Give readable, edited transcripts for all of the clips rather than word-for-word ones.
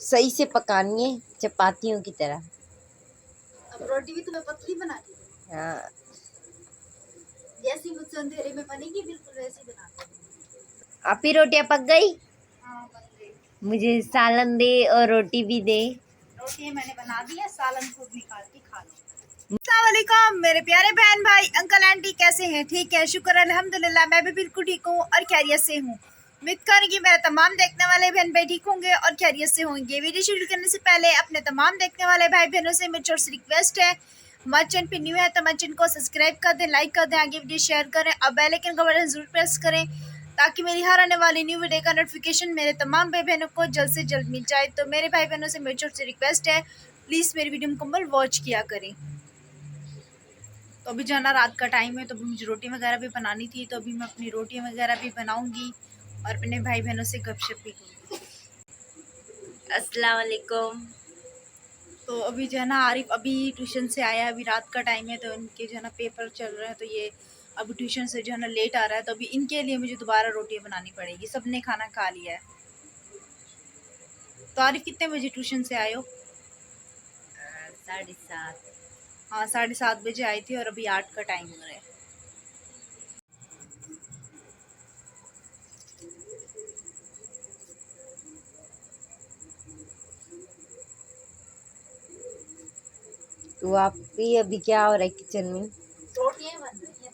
सही से पकानी है चपातियों की तरह। अब रोटी भी तुम्हें पतली बनानी है। हाँ, जैसी मुझसे अंधेरे में बनेगी बिल्कुल वैसी बना दूंगी। आप ही रोटियां पक गई? हाँ बन गई। मुझे सालन दे और रोटी भी दे। रोटी मैंने बना दी है, सालन खुद निकाल के खा लो। अस्सलाम वालेकुम मेरे प्यारे बहन भाई अंकल आंटी, कैसे हैं? ठीक है, शुक्र अल्हम्दुलिल्लाह, मैं भी बिल्कुल ठीक हूँ और खैरियत से हूँ। उम्मीद करूँगी मेरे तमाम देखने वाले बहन भाई ठीक होंगे और खैरियत से होंगे। वीडियो शुरू करने से पहले अपने तमाम देखने वाले भाई बहनों से मेरी छोटी सी रिक्वेस्ट है, हमारे चैनल पे न्यू है तो हमारे चैनल को सब्सक्राइब कर दें, लाइक कर दें, आगे वीडियो शेयर करें और बेल आइकन का बटन जरूर प्रेस करें ताकि मेरी हर आने वाली न्यू वीडियो का नोटिफिकेशन मेरे तमाम भाई बहनों को जल्द से जल्द मिल जाए। तो मेरे भाई बहनों से मेरी छोटी सी रिक्वेस्ट है, प्लीज़ मेरी वीडियो मुकम्मल वॉच किया करें। तो अभी जाना रात का टाइम है, तो अभी मुझे रोटी वगैरह भी बनानी थी, तो अभी मैं अपनी रोटी वगैरह भी बनाऊंगी और अपने भाई बहनों से गपशप भी करूँगी। अस्सलाम वालेकुम। तो अभी जो है ना आरिफ अभी ट्यूशन से आया है, अभी रात का टाइम है, तो इनके जो है ना पेपर चल रहे हैं, तो ये अभी ट्यूशन से जो है ना लेट आ रहा है, तो अभी इनके लिए मुझे दोबारा रोटियाँ बनानी पड़ेगी। सबने खाना खा लिया है। तो आरिफ कितने बजे ट्यूशन से आए हो? 7:30। हाँ 7:30 बजे आई थी और अभी 8 का टाइम हो रहा है। तो आप भी अभी क्या हो रहा है किचन में? रोटियाँ बन रही हैं।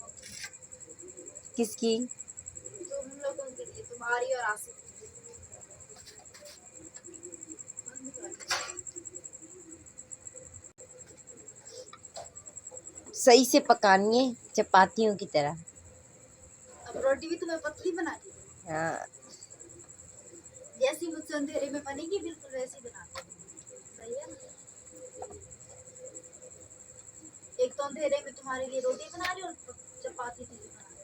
किसकी? तुम लोगों के लिए, तुम्हारी और आसिफ की। सही से पकानी है चपातियों की तरह। अब रोटी भी तुम्हें पतली बनानी है। हाँ, जैसी मुझसे अंधेरे में बनेगी बिल्कुल वैसी बना दूंगी। सही है ना? एक तो अंधेरे में तुम्हारे लिए रोटी बना रही और चपाती तुझे बना रही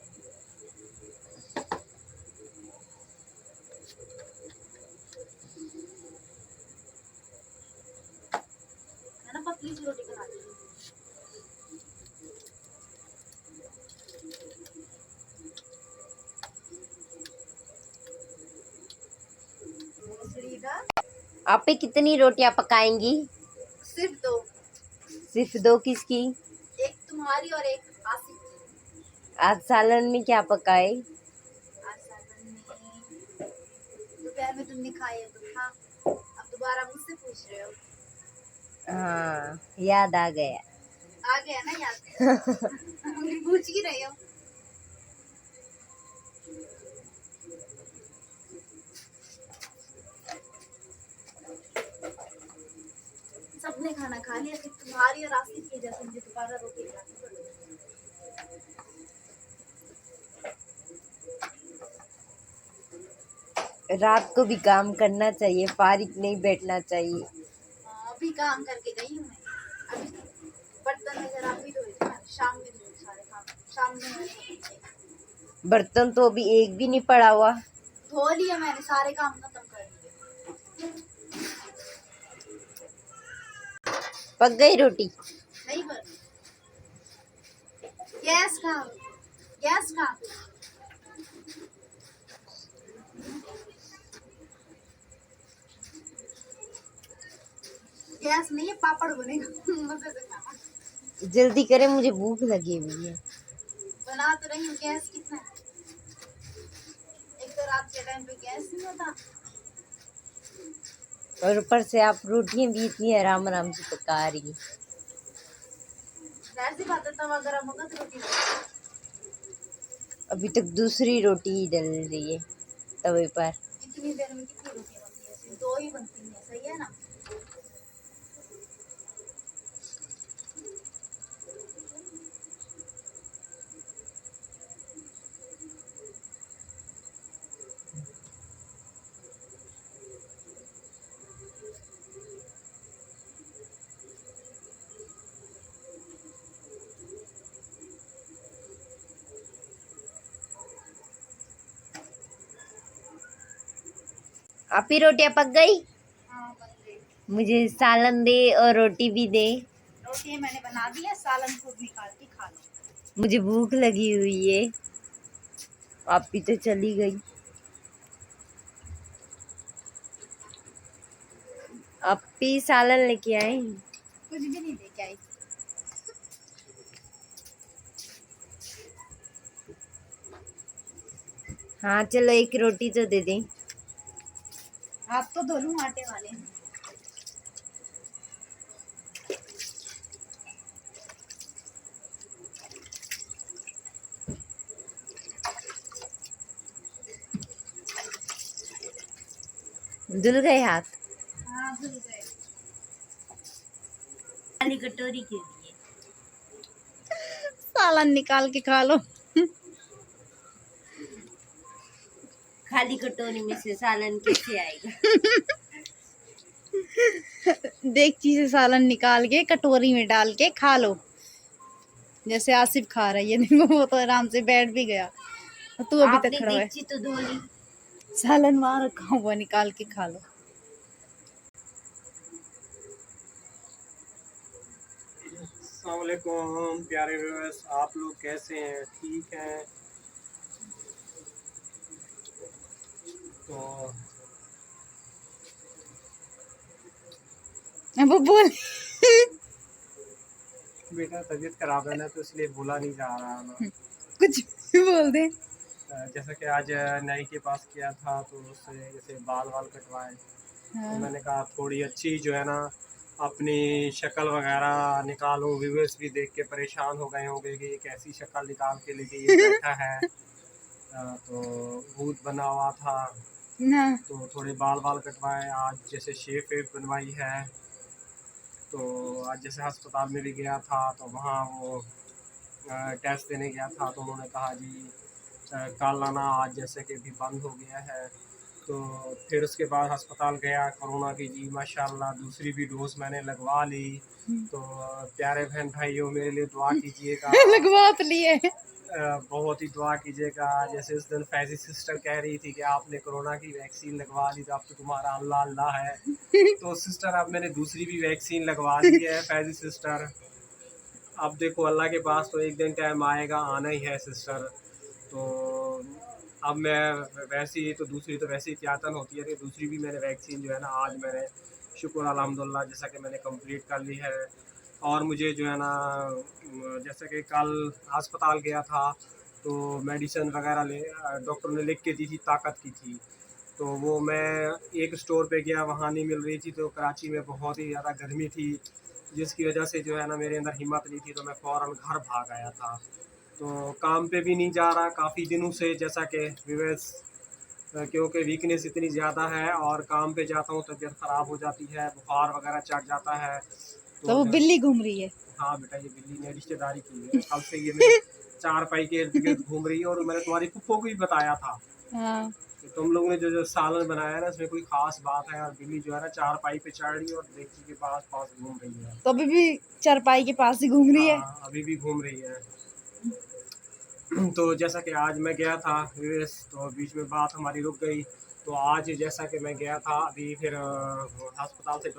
है ना, पतली सी रोटी बना दी। आप ही कितनी रोटियां पकाएंगी? सिर्फ दो। सिर्फ दो? किसकी? एक तुम्हारी और एक आसिफ की। आज सालन में क्या पकाए? आज सालन में दोपहर में तुमने खाए तो खा, अब दोबारा मुझसे पूछ रहे हो। हाँ, याद आ गया। आ गया ना याद? पूछ ही रहे हो। सबने खाना खा लिया, सिर्फ तुम्हारी और आसिफ की वजह से मुझे दोबारा रोटी बनानी पड़ी। रात को भी काम करना चाहिए, फारिग नहीं बैठना चाहिए। अभी काम करके गई हूँ मैं। अभी बर्तन वगैरह अभी धोए थे, शाम में धोए सारे काम, शाम में मैंने बर्तन तो अभी एक भी नहीं पड़ा हुआ। धो लिया मैंने, सारे काम खत्म कर लिए। पक गई रोटी? नहीं बन। गैस कहाँ? गैस कहाँ? गैस नहीं है, पापड़ बनेगा। मजे से खाना। जल्दी करें, मुझे भूख लगी हुई है। बना तो रही हूँ, गैस कितना है? एक तो रात के टाइम पे गैस नहीं होता, और ऊपर से आप रोटियां भी इतनी आराम आराम से पका रही। जाहिर सी बात है तवा गरम होगा तो रोटी बनेगी। अभी तक दूसरी रोटी ही डल रही है तवे पर। इतनी देर में कितनी रोटी बनती है? सिर्फ दो ही बनती है, सही है ना? आप ही रोटियां पक गई? हाँ बन गई। मुझे सालन दे और रोटी भी दे। रोटी मैंने बना दी है, सालन खुद निकाल के खा लो। मुझे भूख लगी हुई है। आप भी तो चली गई। अपी सालन लेके आए। कुछ भी नहीं लेके आई। हाँ चलो एक रोटी तो दे दें। आप तो धो लूं आटे वाले हैं। धुल गए हाथ। हाँ धुल गए। खाली कटोरी के लिए सालन निकाल के खा लो। खाली कटोरी में से सालन कैसे आएगा? देगची से सालन निकाल के कटोरी में डाल के खा लो, जैसे आसिफ खा रहा है। ये देखो वो तो आराम से बैठ भी गया, तू अभी तक खड़ा है। देगची तो धो ली। सालन वहां रखा हुआ, निकाल के खा लो। अस्सलाम वालेकुम प्यारे व्यूअर्स, आप लोग कैसे हैं? ठीक हैं? तो अब वो बोल। बेटा तबीयत खराब है ना, तो इसलिए बोला नहीं जा रहा ना। कुछ भी बोल दे। जैसा कि आज नाई के पास किया था, तो उससे जैसे बाल वाल कटवाए, हाँ। तो मैंने कहा थोड़ी अच्छी जो है ना अपनी शक्ल वगैरह निकालूं। व्यूअर्स भी देख के परेशान हो गए होंगे कि एक ऐसी शक्ल निकाल के लेके ये बैठा है। तो भूत बना हुआ था, हाँ। तो थोड़े बाल वाल कटवाए। आज जैसे शेप वेप बनवाई है, तो आज जैसे अस्पताल में भी गया था, तो वहाँ वो टेस्ट देने गया था, तो उन्होंने कहा जी कल आना, आज जैसे कि भी बंद हो गया है। तो फिर उसके बाद अस्पताल गया, कोरोना की जी माशाल्लाह दूसरी भी डोज मैंने लगवा ली। तो प्यारे बहन भाइयों मेरे लिए दुआ कीजिएगा। लगवा तो लिए। बहुत ही दुआ कीजिएगा। जैसे उस दिन फैजी सिस्टर कह रही थी कि आपने कोरोना की वैक्सीन लगवा ली, तो अब तो तुम्हारा अल्लाह अल्लाह है। तो सिस्टर अब मैंने दूसरी भी वैक्सीन लगवा ली है फैजी सिस्टर। अब देखो अल्लाह के पास तो एक दिन टाइम आएगा, आना ही है सिस्टर। तो अब मैं वैसे ही तो दूसरी तो वैसे ही त्यातन होती है कि दूसरी भी मैंने वैक्सीन जो है ना आज मैंने शुक्र अल्हम्दुलिल्लाह जैसा कि मैंने कंप्लीट कर ली है। और मुझे जो है ना जैसे कि कल अस्पताल गया था, तो मेडिसिन वगैरह डॉक्टर ने लिख के दी थी, ताकत की थी। तो वो मैं एक स्टोर पे गया, वहाँ नहीं मिल रही थी। तो कराची में बहुत ही ज़्यादा गर्मी थी, जिसकी वजह से जो है ना मेरे अंदर हिम्मत नहीं थी, तो मैं फ़ौरन घर भाग आया था। तो काम पे भी नहीं जा रहा काफ़ी दिनों से, जैसा कि विवेस क्योंकि वीकनेस इतनी ज़्यादा है, और काम पे जाता हूँ तबीयत ख़राब हो जाती है, बुखार वगैरह चढ़ जाता है। तो वो बिल्ली घूम रही है। हाँ बेटा, ये बिल्ली ने रिश्तेदारी की है, कल से ये मेरे चार पाई के इर्द गिर्द घूम रही है। और मैंने तुम्हारी पुप्पो को भी बताया था हाँ। कि तुम लोगों ने जो जो सालन बनाया है ना, इसमें कोई खास बात है। और बिल्ली जो है ना चार पाई पे चढ़ रही है और देखी के पास पास घूम रही है। तो अभी भी चारपाई के पास ही घूम रही है। हाँ, अभी भी घूम रही है। तो जैसा कि आज मैं गया था यूएस, तो बीच में बात हमारी रुक गई। तो आज जैसा कि मैं गया था अभी, फिर अस्पताल से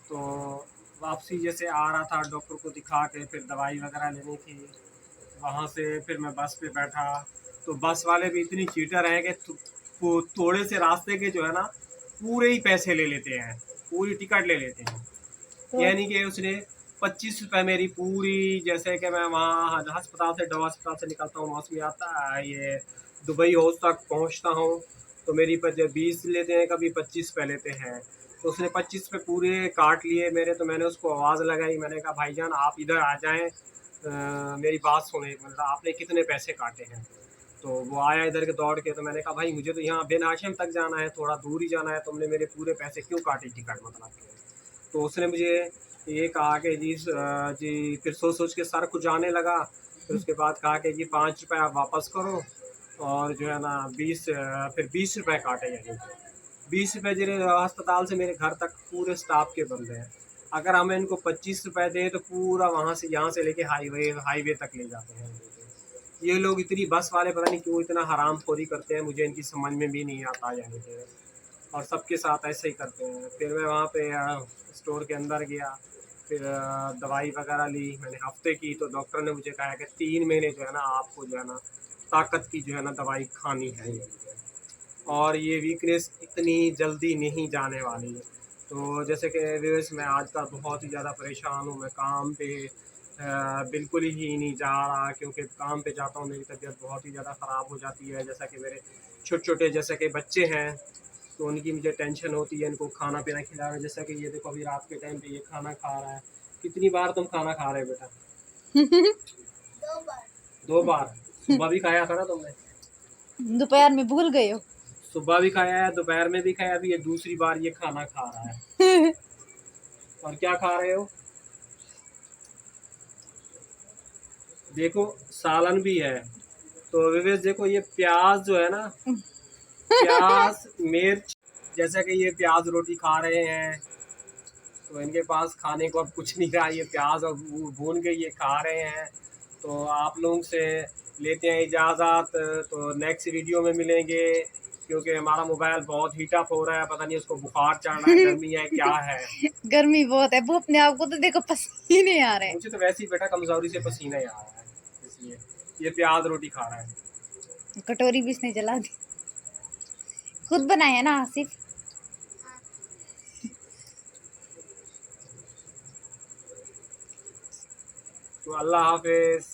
तो वापसी जैसे आ रहा था, डॉक्टर को दिखा के फिर दवाई वगैरह लेनी थी। वहाँ से फिर मैं बस पे बैठा, तो बस वाले भी इतनी चीटर हैं कि थोड़े से रास्ते के जो है ना पूरे ही पैसे ले लेते हैं, पूरी टिकट ले लेते हैं। तो यानी कि उसने 25 रुपये मेरी पूरी, जैसे कि मैं वहाँ अस्पताल से दवा अस्पताल से निकलता हूँ, वहाँ से आता है ये दुबई हाउस तक पहुँचता हूँ, तो मेरी 20 लेते हैं, कभी 25 रुपये लेते हैं। तो उसने 25 रुपये पूरे काट लिए मेरे। तो मैंने उसको आवाज़ लगाई, मैंने कहा भाईजान आप इधर आ जाएं, मेरी बात सुने, मतलब आपने कितने पैसे काटे हैं। तो वो आया इधर के दौड़ के, तो मैंने कहा भाई मुझे तो यहाँ बिन हाशिम तक जाना है, थोड़ा दूर ही जाना है, तुमने मेरे पूरे पैसे क्यों काटे टिकट मतलब के। तो उसने मुझे ये कहा कि जी फिर सोच सोच के सर कुछ जाने लगा। फिर उसके बाद कहा कि जी 5 रुपये आप वापस करो, और जो है ना 20 फिर 20 रुपये काटे। यानी 20 रुपये जिन्हें अस्पताल से मेरे घर तक पूरे स्टाफ के बनते हैं। अगर हमें इनको 25 रुपये दें तो पूरा वहाँ से यहाँ से लेके हाईवे तक ले जाते हैं। ये लोग इतनी बस वाले पता नहीं क्यों इतना हराम खोरी करते हैं, मुझे इनकी समझ में भी नहीं आता। यानी कि और सबके साथ ऐसे ही करते हैं। फिर मैं वहाँ पे स्टोर के अंदर गया, फिर दवाई वगैरह ली मैंने हफ्ते की। तो डॉक्टर ने मुझे कहा कि 3 महीने जो है ना आपको जो है ना ताकत की जो है ना दवाई खानी है। और ये वीकनेस इतनी जल्दी नहीं जाने वाली है। तो जैसे कि व्यूअर्स, मैं आजकल बहुत ही ज़्यादा परेशान हूँ। मैं काम पे बिल्कुल ही नहीं जा रहा, क्योंकि काम पे जाता हूँ मेरी तबीयत बहुत ही ज़्यादा ख़राब हो जाती है। जैसा कि मेरे छोटे छोटे जैसे कि बच्चे हैं, तो उनकी मुझे टेंशन होती है, इनको खाना पीना खिला रहा है। जैसा कि ये देखो अभी रात के टाइम पे ये खाना खा रहा है। कितनी बार तुम खाना खा रहे हो बेटा? 2 बार। सुबह भी खाया था ना तुमने? दोपहर में भूल गए हो। सुबह भी खाया है, दोपहर में भी खाया, अभी ये दूसरी बार ये खाना खा रहा है। और क्या खा रहे हो? देखो सालन भी है। तो विवेश देखो, ये प्याज जो है ना, प्याज मिर्च, जैसा कि ये प्याज रोटी खा रहे हैं, तो इनके पास खाने को अब कुछ नहीं रहा। ये प्याज और भून के ये खा रहे हैं। तो आप लोगों से लेते हैं इजाज़त, तो नेक्स्ट वीडियो में मिलेंगे, क्योंकि हमारा मोबाइल बहुत हीट अप हो रहा है। पता नहीं उसको बुखार चढ़ रहा है, गर्मी है, क्या है। गर्मी बहुत है, वो अपने आप को तो देखो पसीने आ रहे हैं। मुझे तो वैसे ही बेटा कमजोरी से पसीना ही आ रहा है, इसलिए ये प्याज रोटी खा रहा है। कटोरी भी इसने जला दी। खुद बनाया ना आसिफ? तो अल्लाह हाफिज।